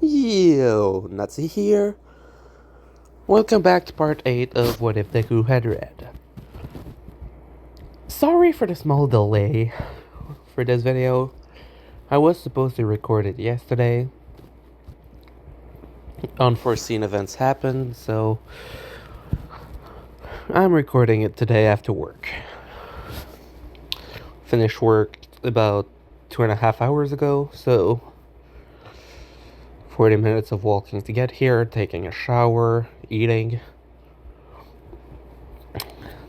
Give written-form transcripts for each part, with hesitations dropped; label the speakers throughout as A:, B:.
A: Yo, Nazi here. Welcome back to part 8 of What If Deku Had Read. Sorry for the small delay for this video. I was supposed to record it yesterday. Unforeseen events happened, so I'm recording it today after work. Finished work about 2.5 hours ago, so 40 minutes of walking to get here, taking a shower, eating.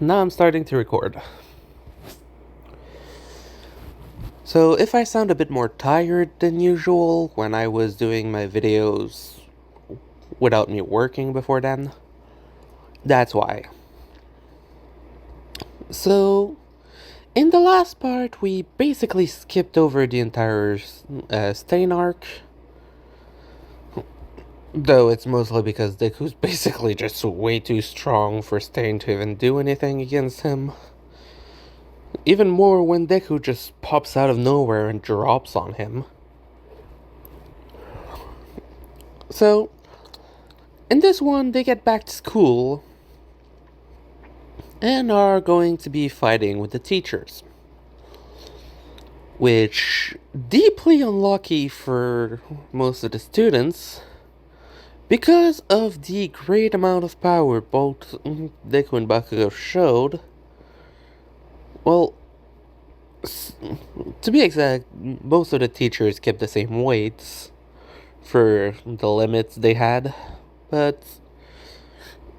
A: Now I'm starting to record. So if I sound a bit more tired than usual when I was doing my videos without me working before then, that's why. So, in the last part, we basically skipped over the entire Stain arc. Though it's mostly because Deku's basically just way too strong for Stain to even do anything against him. Even more when Deku just pops out of nowhere and drops on him. So, in this one, they get back to school and are going to be fighting with the teachers. Which, deeply unlucky for most of the students, because of the great amount of power both Deku and Bakugo showed. Well, to be exact, most of the teachers kept the same weights for the limits they had, but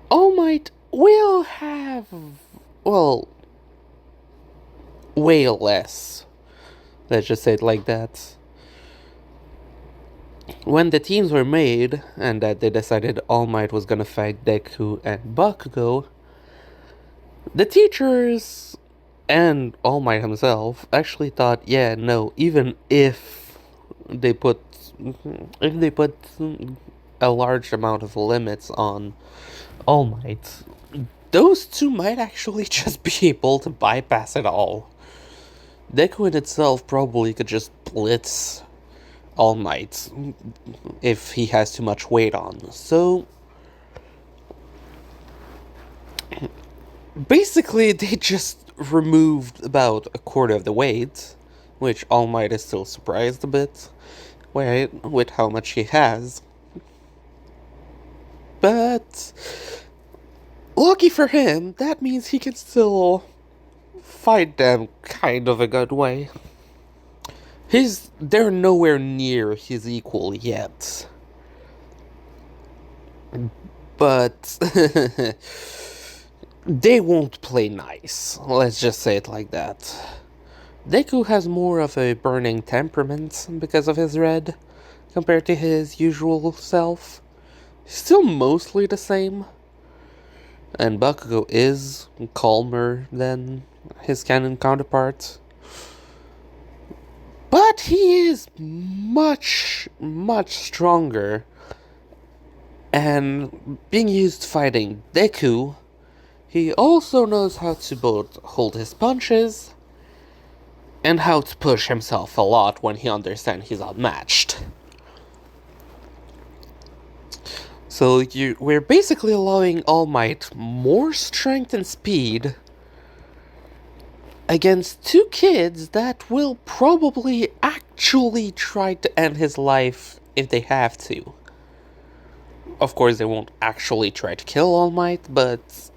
A: All Might will have, well, way less. Let's just say it like that. When the teams were made, and that they decided All Might was gonna fight Deku and Bakugo, the teachers and All Might himself actually thought, yeah, no, even if they put a large amount of limits on All Might, those two might actually just be able to bypass it all. Deku in itself probably could just blitz All Might if he has too much weight on. So basically they just removed about a quarter of the weight, which All Might is still surprised a bit with how much he has. But lucky for him, that means he can still fight them kind of a good way. They're nowhere near his equal yet. But they won't play nice. Let's just say it like that. Deku has more of a burning temperament because of his red, compared to his usual self. Still mostly the same. And Bakugo is calmer than his canon counterpart. But he is much, much stronger. And being used fighting Deku, he also knows how to both hold his punches and how to push himself a lot when he understands he's outmatched. So we're basically allowing All Might more strength and speed against two kids that will probably actually try to end his life if they have to. Of course, they won't actually try to kill All Might, but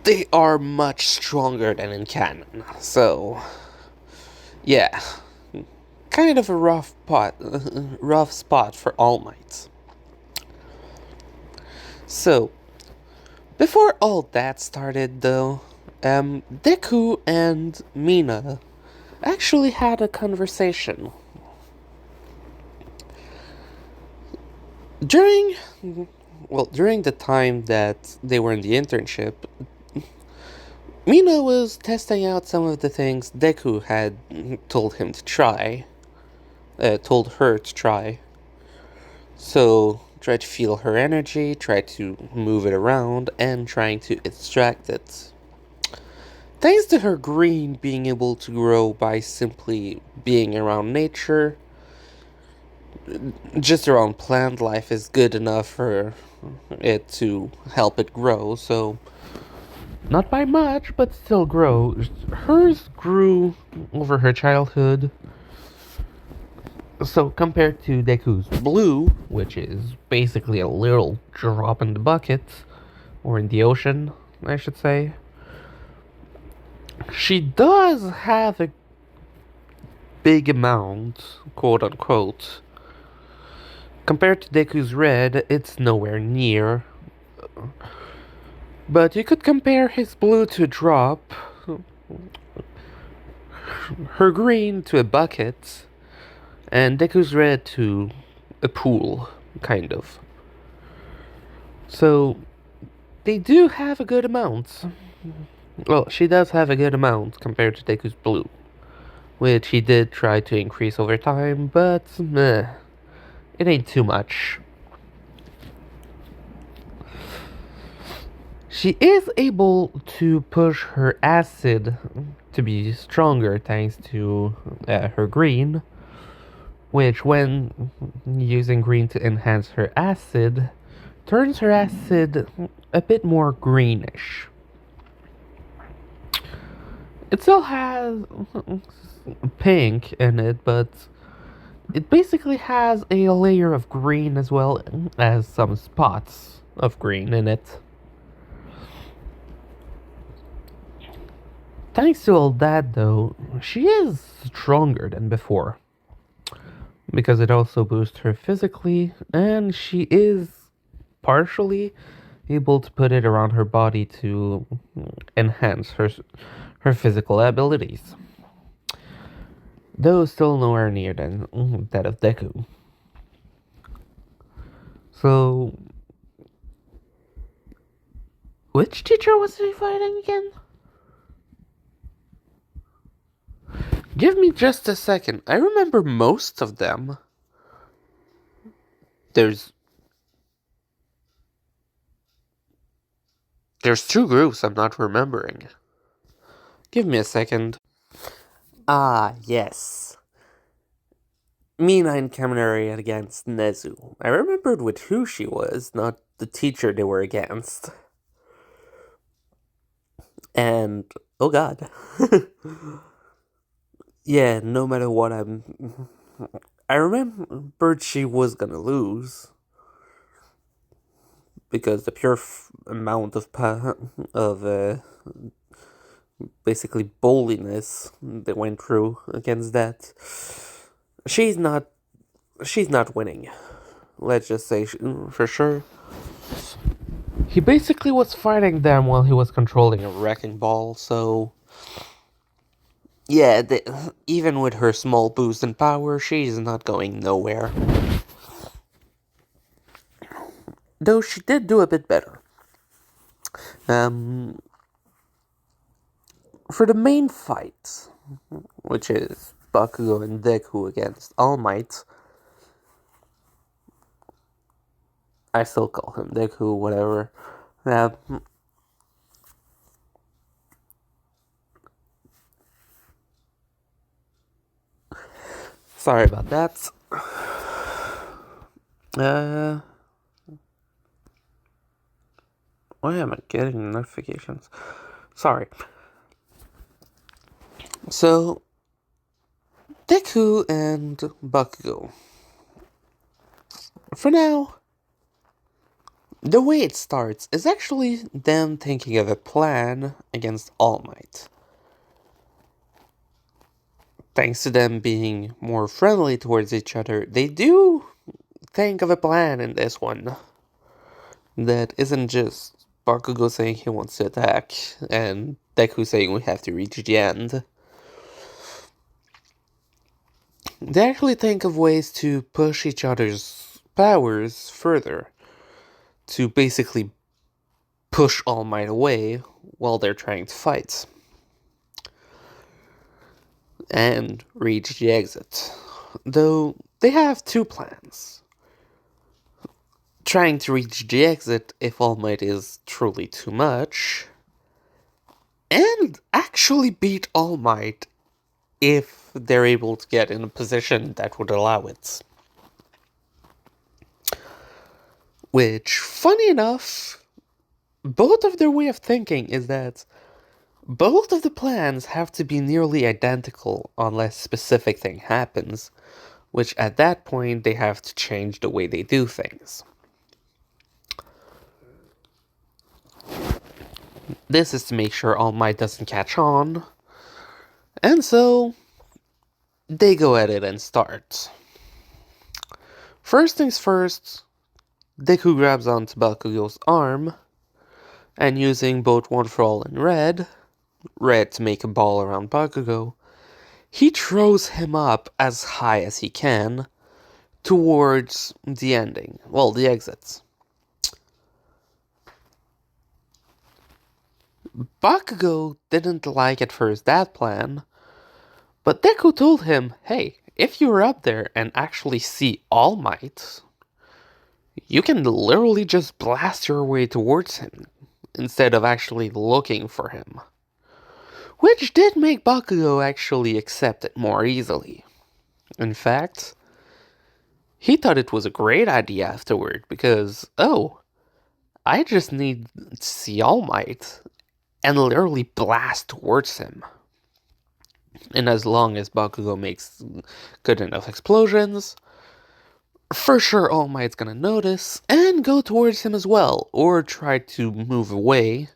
A: they are much stronger than in canon. So, yeah, kind of a rough spot for All Might. So, before all that started, though, Deku and Mina actually had a conversation. During the time that they were in the internship, Mina was testing out some of the things Deku had told her to try. So, try to feel her energy, try to move it around, and trying to extract it. Thanks to her green being able to grow by simply being around nature, just around plant life is good enough for it to help it grow, so not by much, but still grow. Hers grew over her childhood. So compared to Deku's blue, which is basically a little drop in the bucket, or in the ocean, I should say, she does have a big amount, quote unquote. Compared to Deku's red, it's nowhere near. But you could compare his blue to a drop, her green to a bucket, and Deku's red to a pool, kind of. So, they do have a good amount. Well, she does have a good amount compared to Deku's blue, which he did try to increase over time, but meh, it ain't too much. She is able to push her acid to be stronger thanks to her green, which, when using green to enhance her acid, turns her acid a bit more greenish. It still has pink in it, but it basically has a layer of green as well as some spots of green in it. Thanks to all that, though, she is stronger than before. Because it also boosts her physically, and she is partially able to put it around her body to enhance her physical abilities. Though still nowhere near than that of Deku. So, which teacher was he fighting again? Give me just a second. I remember most of them. There's two groups I'm not remembering. Give me a second. Ah, yes. Mina and Kaminari against Nezu. I remembered with who she was, not the teacher they were against. And, oh god. Yeah, no matter what I remembered she was gonna lose. Because the pure amount of basically bulliness that went through against that. She's not winning. Let's just say for sure. He basically was fighting them while he was controlling a wrecking ball, so yeah, even with her small boost in power, she's not going nowhere. Though she did do a bit better. For the main fight, which is Bakugo and Deku against All Might, I still call him Deku, whatever. Sorry about that. Why am I getting notifications? Sorry. So, Deku and Bakugo. For now, the way it starts is actually them thinking of a plan against All Might. Thanks to them being more friendly towards each other, they do think of a plan in this one. That isn't just Bakugo saying he wants to attack, and Deku saying we have to reach the end. They actually think of ways to push each other's powers further, to basically push All Might away while they're trying to fight. And reach the exit. Though they have two plans. Trying to reach the exit if All Might is truly too much, and actually beat All Might if they're able to get in a position that would allow it. Which, funny enough, both of their way of thinking is that both of the plans have to be nearly identical unless specific thing happens, which at that point they have to change the way they do things. This is to make sure All Might doesn't catch on, and so they go at it and start. First things first, Deku grabs onto Bakugo's arm, and using both One for All and Red to make a ball around Bakugo, he throws him up as high as he can towards the ending, well, the exits. Bakugo didn't like at first that plan, but Deku told him, hey, if you're up there and actually see All Might, you can literally just blast your way towards him instead of actually looking for him. Which did make Bakugo actually accept it more easily. In fact, he thought it was a great idea afterward because, I just need to see All Might and literally blast towards him. And as long as Bakugo makes good enough explosions, for sure All Might's gonna notice and go towards him as well, or try to move away,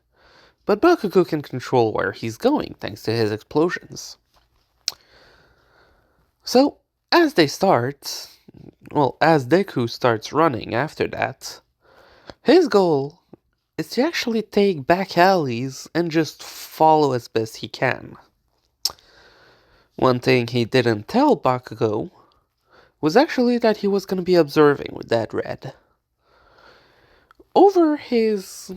A: but Bakugo can control where he's going thanks to his explosions. So, as Deku starts running after that, his goal is to actually take back alleys and just follow as best he can. One thing he didn't tell Bakugo was actually that he was going to be observing with that Red. Over his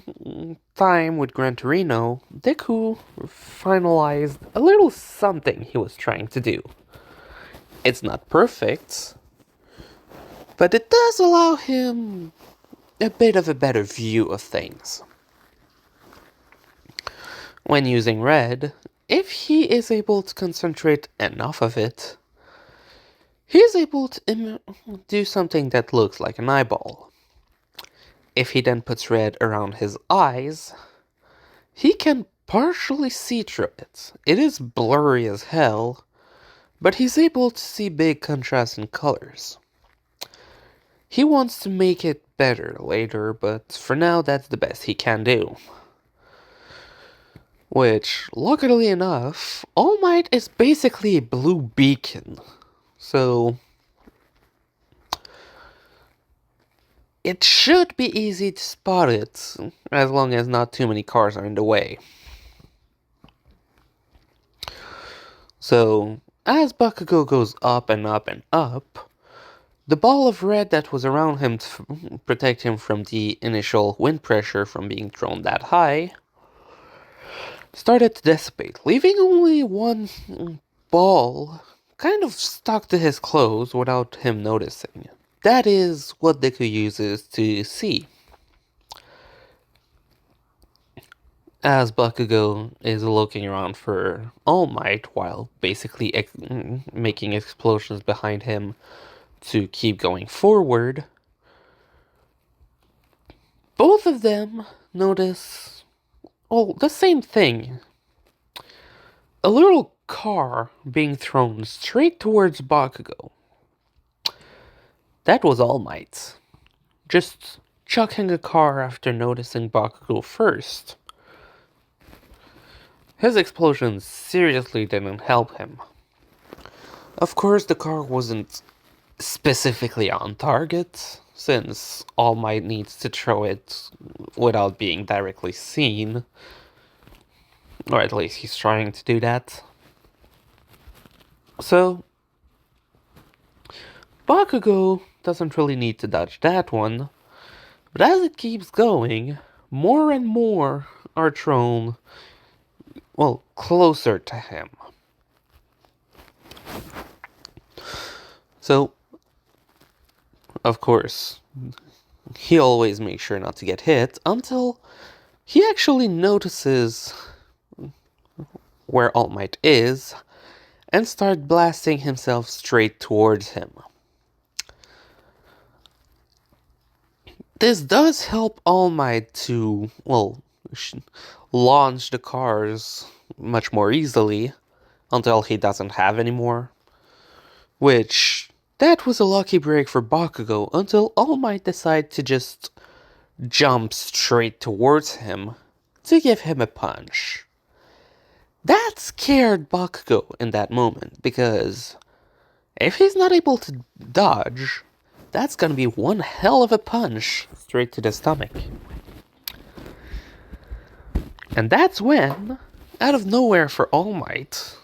A: time with Gran Torino, Deku finalized a little something he was trying to do. It's not perfect, but it does allow him a bit of a better view of things. When using Red, if he is able to concentrate enough of it, he is able to do something that looks like an eyeball. If he then puts Red around his eyes, he can partially see through it. It is blurry as hell, but he's able to see big contrasts in colors. He wants to make it better later, but for now that's the best he can do. Which, luckily enough, All Might is basically a blue beacon, so it should be easy to spot it, as long as not too many cars are in the way. So, as Bakugo goes up and up and up, the ball of Red that was around him to protect him from the initial wind pressure from being thrown that high started to dissipate, leaving only one ball kind of stuck to his clothes without him noticing. That is what Deku uses to see. As Bakugo is looking around for All Might while basically making explosions behind him to keep going forward, both of them notice, the same thing. A little car being thrown straight towards Bakugo. That was All Might. Just chucking a car after noticing Bakugo first. His explosions seriously didn't help him. Of course, the car wasn't specifically on target, since All Might needs to throw it without being directly seen. Or at least he's trying to do that. So, Bakugo doesn't really need to dodge that one, but as it keeps going, more and more are thrown, closer to him. So, of course, he always makes sure not to get hit until he actually notices where All Might is and starts blasting himself straight towards him. This does help All Might to, well, launch the cars much more easily until he doesn't have any more. Which, that was a lucky break for Bakugo until All Might decided to just jump straight towards him to give him a punch. That scared Bakugo in that moment because if he's not able to dodge, that's gonna be one hell of a punch straight to the stomach. And that's when, out of nowhere for All Might,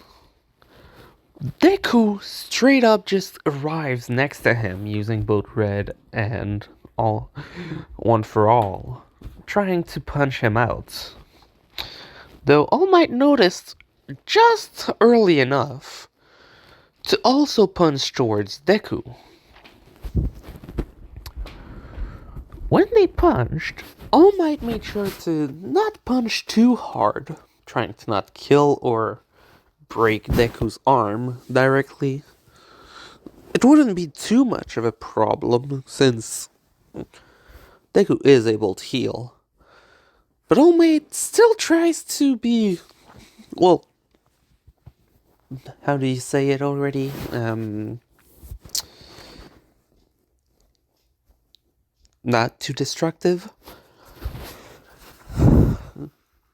A: Deku straight up just arrives next to him using both red and all one for all, trying to punch him out. Though All Might noticed just early enough to also punch towards Deku. When they punched, All Might made sure to not punch too hard, trying to not kill or break Deku's arm directly. It wouldn't be too much of a problem since Deku is able to heal. But All Might still tries to be, well, how do you say it already? Not too destructive.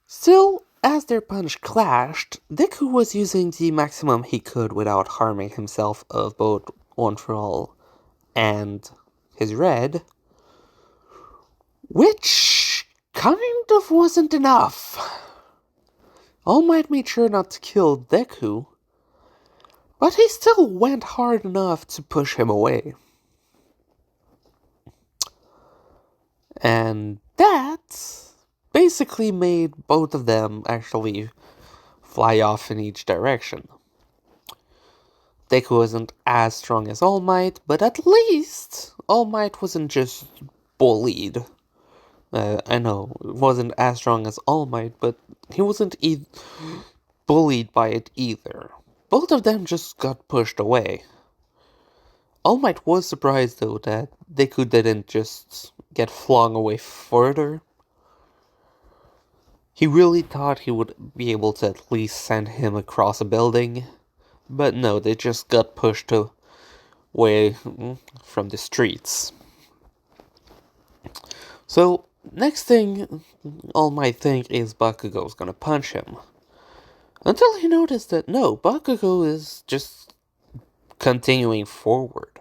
A: Still, as their punch clashed, Deku was using the maximum he could without harming himself of both One for All and his red, which kind of wasn't enough. All Might made sure not to kill Deku, but he still went hard enough to push him away. And that basically made both of them actually fly off in each direction. Deku wasn't as strong as All Might, but at least All Might wasn't just bullied. I know, it wasn't as strong as All Might, but he wasn't bullied by it either. Both of them just got pushed away. All Might was surprised, though, that Deku didn't just get flung away further. He really thought he would be able to at least send him across a building, but no, they just got pushed away from the streets. So, next thing All Might think is Bakugo's gonna punch him. Until he noticed that no, Bakugo is just continuing forward.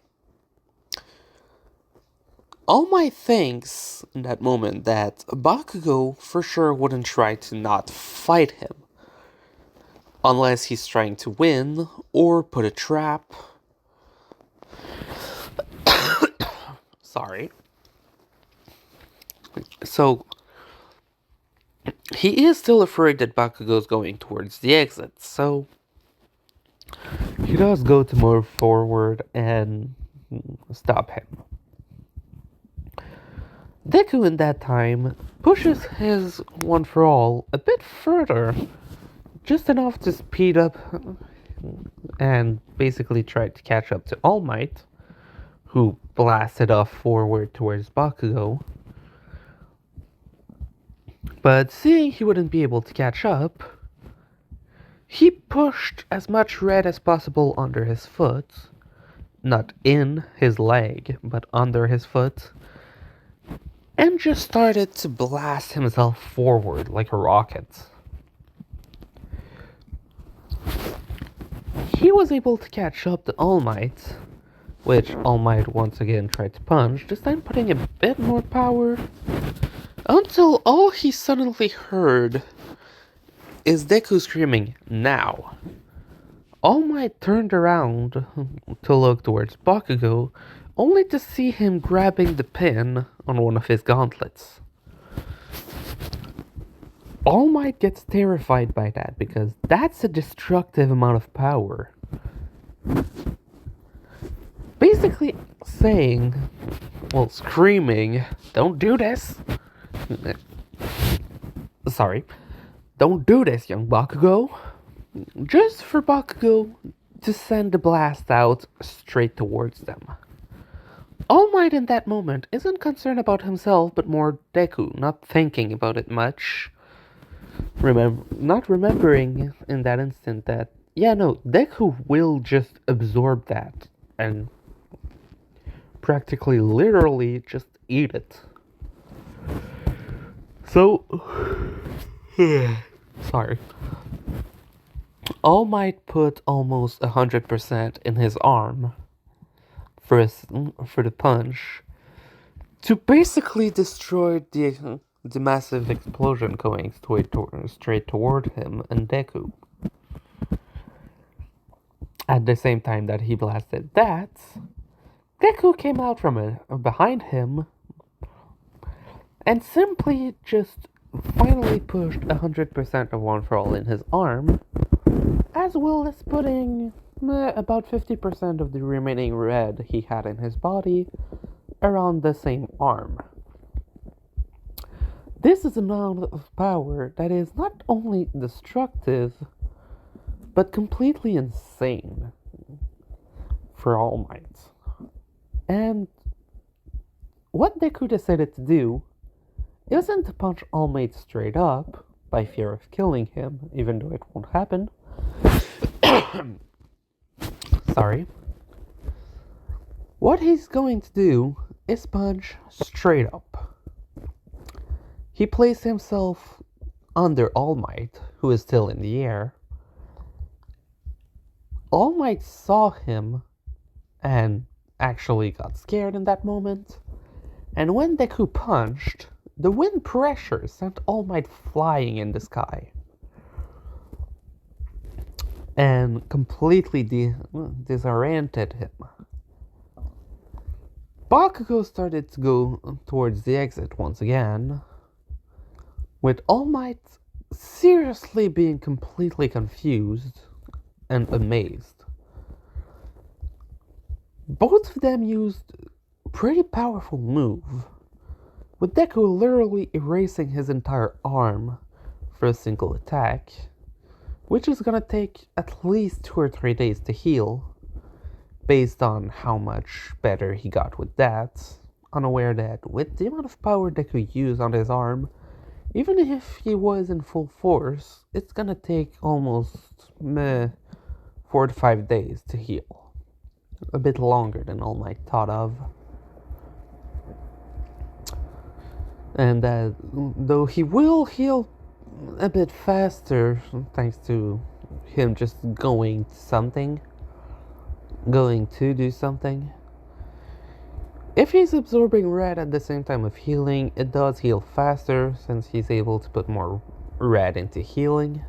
A: All Might thinks in that moment that Bakugo for sure wouldn't try to not fight him. Unless he's trying to win or put a trap. Sorry. So, he is still afraid that Bakugo's going towards the exit, so he does go to move forward and stop him. Deku in that time pushes his One for All a bit further, just enough to speed up and basically try to catch up to All Might, who blasted off forward towards Bakugo. But seeing he wouldn't be able to catch up, he pushed as much red as possible under his foot, not in his leg, but under his foot, and just started to blast himself forward like a rocket. He was able to catch up to All Might, which All Might once again tried to punch, this time putting a bit more power, until all he suddenly heard is Deku screaming, "Now!" All Might turned around to look towards Bakugo, only to see him grabbing the pin on one of his gauntlets. All Might gets terrified by that because that's a destructive amount of power. Basically saying, well, screaming, "Don't do this!" Sorry. "Don't do this, young Bakugo." Just for Bakugo to send the blast out straight towards them. All Might in that moment isn't concerned about himself, but more Deku, not thinking about it much. Not remembering in that instant that, yeah, no, Deku will just absorb that and practically literally just eat it. So, sorry. All Might put almost 100% in his arm for the punch to basically destroy the massive explosion going straight toward him and Deku. At the same time that he blasted that, Deku came out from behind him and simply just finally pushed 100% of One For All in his arm, as well as putting about 50% of the remaining red he had in his body around the same arm. This is an amount of power that is not only destructive, but completely insane for All Might. And what Deku decided to do isn't to punch All Might straight up, by fear of killing him, even though it won't happen. Sorry. What he's going to do is punch straight up. He placed himself under All Might, who is still in the air. All Might saw him and actually got scared in that moment. And when Deku punched, the wind pressure sent All Might flying in the sky and completely disoriented him. Bakugo started to go towards the exit once again, with All Might seriously being completely confused and amazed. Both of them used a pretty powerful move, with Deku literally erasing his entire arm for a single attack, which is gonna take at least 2 or 3 days to heal, based on how much better he got with that, unaware that with the amount of power Deku used on his arm, even if he was in full force, it's gonna take almost 4 to 5 days to heal. A bit longer than All Might thought of. And though he will heal a bit faster, thanks to him just going to do something. If he's absorbing red at the same time of healing, it does heal faster since he's able to put more red into healing.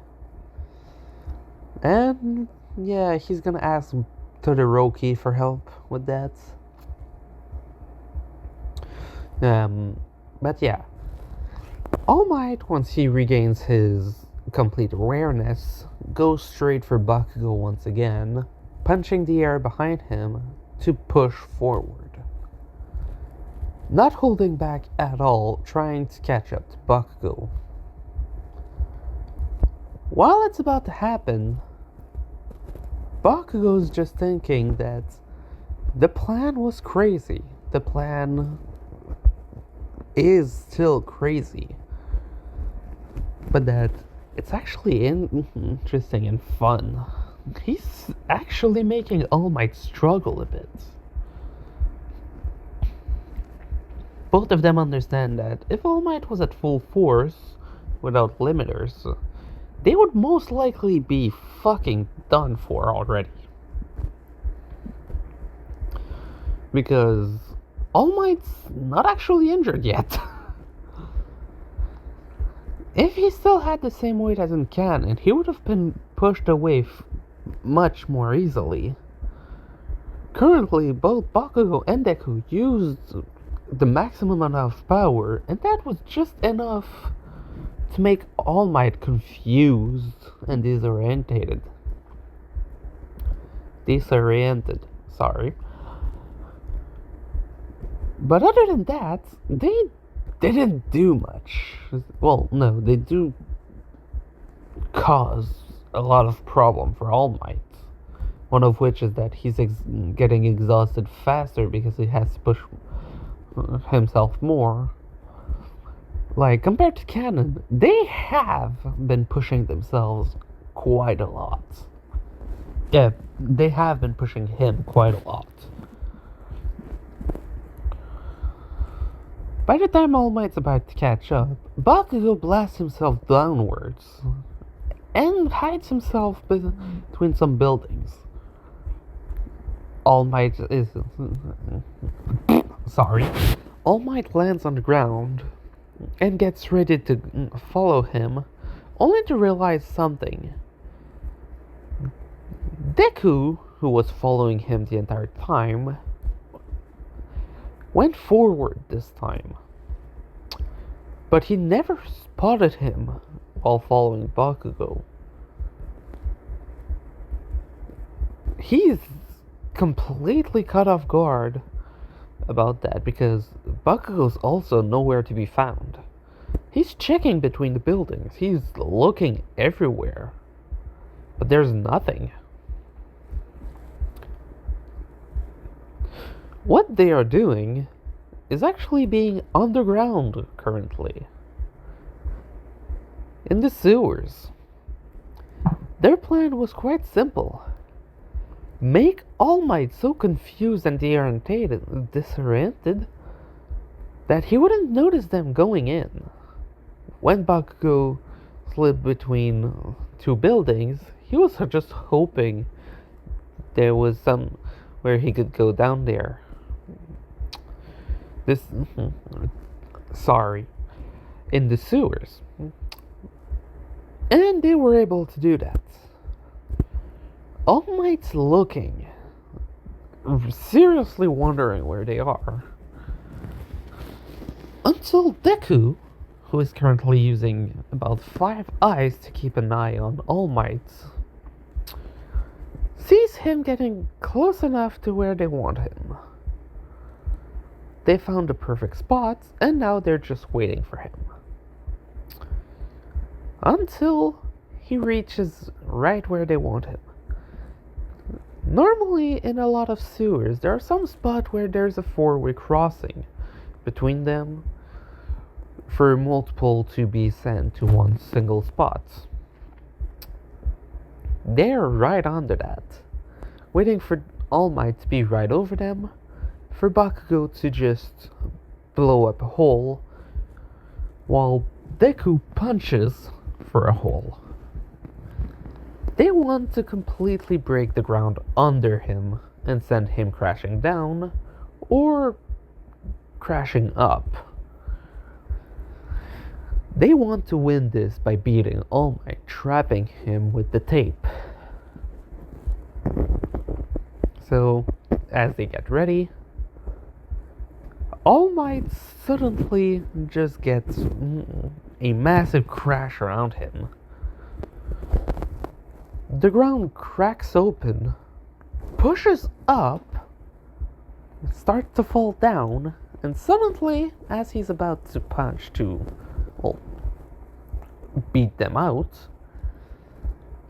A: And yeah, he's gonna ask Todoroki for help with that. But yeah, All Might, once he regains his complete awareness, goes straight for Bakugo once again, punching the air behind him to push forward. Not holding back at all, trying to catch up to Bakugo. While it's about to happen, Bakugo's just thinking that the plan was crazy. The plan is still crazy. But that it's actually interesting and fun. He's actually making All Might struggle a bit. Both of them understand that if All Might was at full force, without limiters, they would most likely be fucking done for already. Because All Might's not actually injured yet. If he still had the same weight as in canon, he would have been pushed away much more easily. Currently, both Bakugo and Deku used the maximum amount of power, and that was just enough to make All Might confused and disoriented. Sorry. But other than that, they didn't do much. Well, no, they do cause a lot of problem for All Might. One of which is that he's getting exhausted faster because he has to push himself more. Like, compared to Canon, they have been pushing themselves quite a lot. Yeah, they have been pushing him quite a lot. By the time All Might's about to catch up, Bakugo blasts himself downwards and hides himself between some buildings. All Might is... sorry. All Might lands on the ground and gets ready to follow him, only to realize something. Deku, who was following him the entire time, went forward this time. But he never spotted him while following Bakugo. He's completely caught off guard about that because Bakugo's also nowhere to be found. He's checking between the buildings. He's looking everywhere. But there's nothing. What they are doing is actually being underground currently. In the sewers. Their plan was quite simple. Make All Might so confused and disoriented that he wouldn't notice them going in. When Bakugo slid between two buildings, he was just hoping there was somewhere he could go down there. In the sewers. And they were able to do that. All Might's looking, seriously wondering where they are. Until Deku, who is currently using about 5 eyes to keep an eye on All Might, sees him getting close enough to where they want him. They found the perfect spot, and now they're just waiting for him. Until he reaches right where they want him. Normally, in a lot of sewers, there are some spots where there's a 4-way crossing between them for multiple to be sent to one single spot. They're right under that, waiting for All Might to be right over them, for Bakugo to just blow up a hole, while Deku punches for a hole. They want to completely break the ground under him and send him crashing down, or crashing up. They want to win this by beating All Might, trapping him with the tape. So, as they get ready, All Might suddenly just gets a massive crash around him. The ground cracks open, pushes up, starts to fall down, and suddenly, as he's about to punch to, beat them out,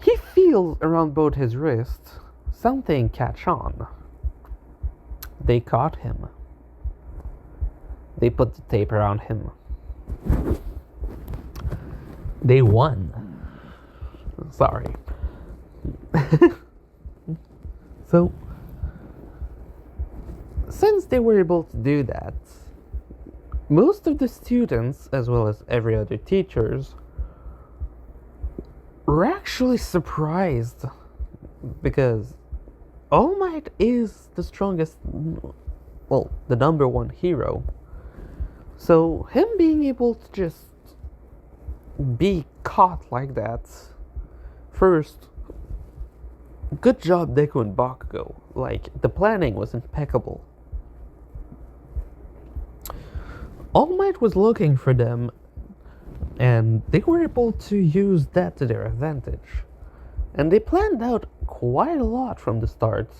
A: he feels around both his wrists something catch on. They caught him. They put the tape around him. They won. Sorry. So, since they were able to do that, most of the students, as well as every other teachers, were actually surprised because All Might is the strongest, well, the number one hero. So him being able to just be caught like that, first, good job Deku and Bakugo. Like, the planning was impeccable. All Might was looking for them, and they were able to use that to their advantage. And they planned out quite a lot from the start.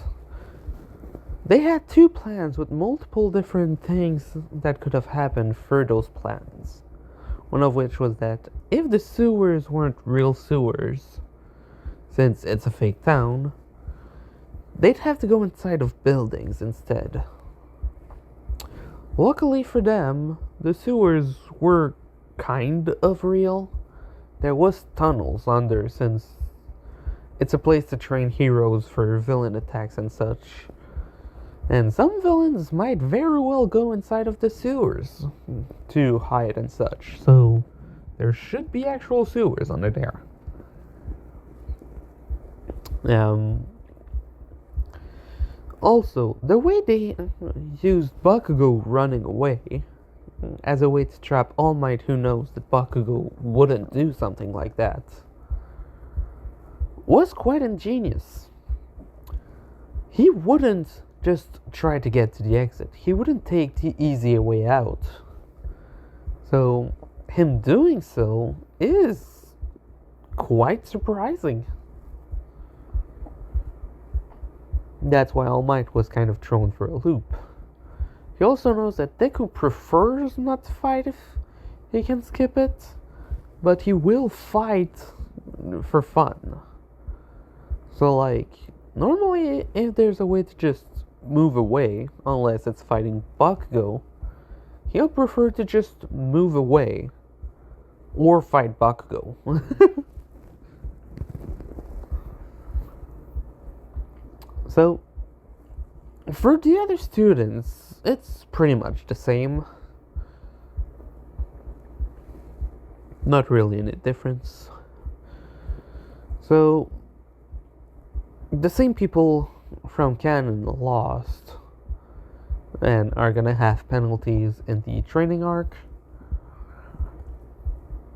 A: They had 2 plans with multiple different things that could have happened for those plans. One of which was that if the sewers weren't real sewers, since it's a fake town, they'd have to go inside of buildings instead. Luckily for them, the sewers were kind of real. There was tunnels under, since it's a place to train heroes for villain attacks and such. And some villains might very well go inside of the sewers to hide and such. So there should be actual sewers under there. Also, the way they used Bakugo running away as a way to trap All Might, who knows that Bakugo wouldn't do something like that, was quite ingenious. He wouldn't just try to get to the exit. He wouldn't take the easier way out. So, him doing so is quite surprising. That's why All Might was kind of thrown for a loop. He also knows that Deku prefers not to fight if he can skip it, but he will fight for fun. So, like, normally if there's a way to just move away, unless it's fighting Bakugo, he'll prefer to just move away or fight Bakugo. So, for the other students, it's pretty much the same. Not really any difference. So, the same people from canon lost and are gonna have penalties in the training arc.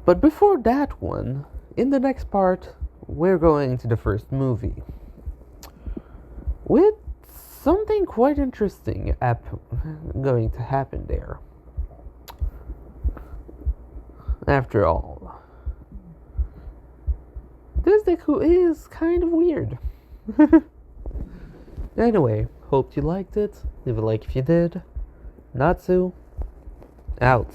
A: But before that one, in the next part, we're going to the first movie, with something quite interesting going to happen there. After all, this Deku is kind of weird. Anyway, hope you liked it. Leave a like if you did. Natsu, out.